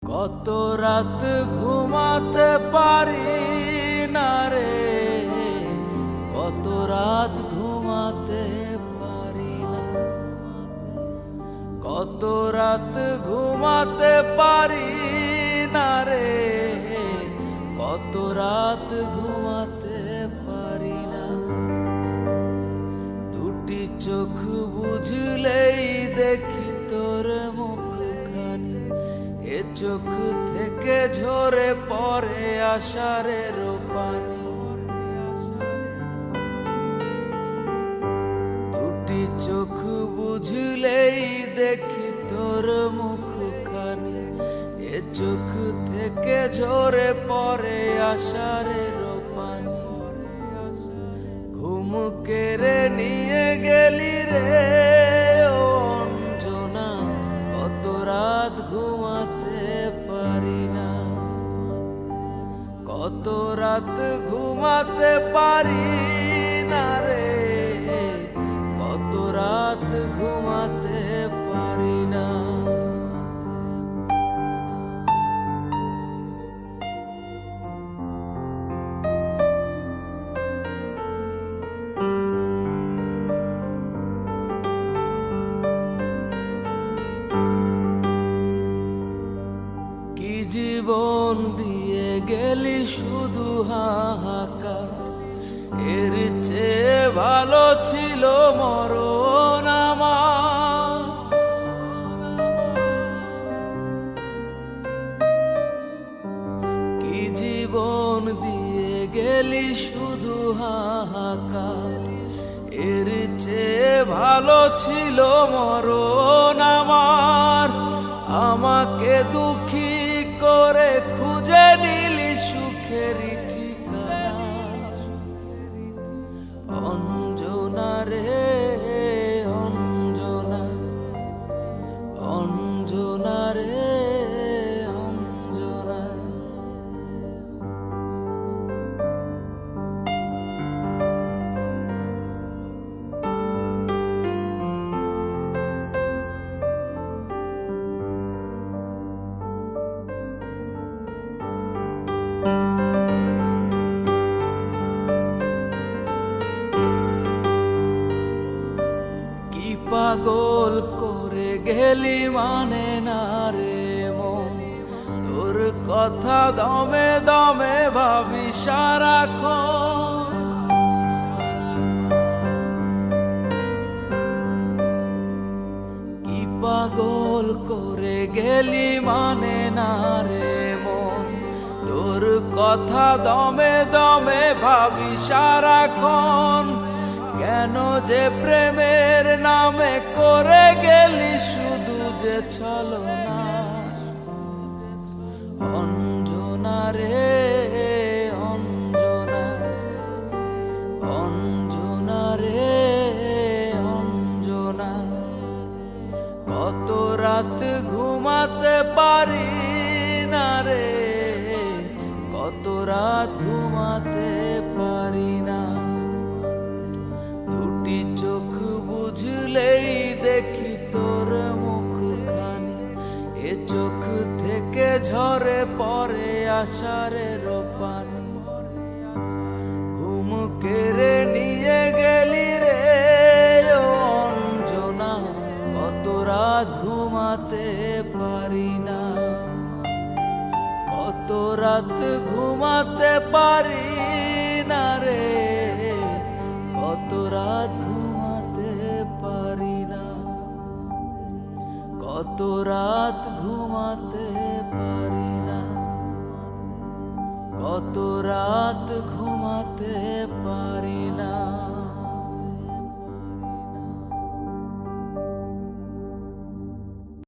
কত রাত ঘুমাতে পারি না রে, কত রাত ঘুমাতে পারি না, কত রাত ঘুমাতে পারি না রে, কত রাত ঘুমাতে পারি না। দুটি চোখ বুঝলেই দেখি তোর মুখখানি, এ চোখ থেকে ঝরে পড়ে আষাঢ়ের পানি। দুটি চোখ বুঝলেই দেখি তোর মুখখানি, এ চোখ থেকে ঝরে পড়ে আষাঢ়ের পানি। ঘুম কেড়ে নিয়ে গেলি রে ও অঞ্জনা, কত রাত ঘুমাতে পারি না, কত রাত ঘুমাতে পারি না রে, কত রাত ঘুমাতে পারি না। কি জীবন দিয়ে গেলি শুধু হাহাকার, এর চেয়ে ভালো ছিল মরণ আমার। কি জীবন দিয়ে গেলি শুধু হাহাকার, এর চেয়ে ভালো ছিল মরণ আমার। আমাকে দুঃখী করে খুঁজে নিলি সুখের ঠিকানা, অঞ্জনা রে অঞ্জনা, অঞ্জনা রে অঞ্জনা। পাগল করে গেলি মানে না রে মন, তোর কথা দমে দমে ভাবি সারাক্ষণ। কি পাগল করে গেলি মানে না রে মন, তোর কথা দমে দমে ভাবি সারাক্ষণ। কেন যে প্রেমের নামে করে গেলি শুধু যে ছলনা, অঞ্জনা রে অঞ্জনা, অঞ্জনা রে অঞ্জনা। কত রাত ঘুমাতে পারি না রে, কত রাত ঘুমাতে পারি না। দুটি চোখ বুঝলেই দেখি তোর মুখখানি, এ চোখ থেকে ঝরে পড়ে আষাঢ়ের পানি। ঘুম কেড়ে নিয়ে গেলি রে ও অঞ্জনা, কত রাত ঘুমাতে পারি না, কত রাত ঘুমাতে পারি না রে, কত রাত ঘুমাতে পারি না, কত রাত ঘুমাতে পারি না, কত রাত ঘুমাতে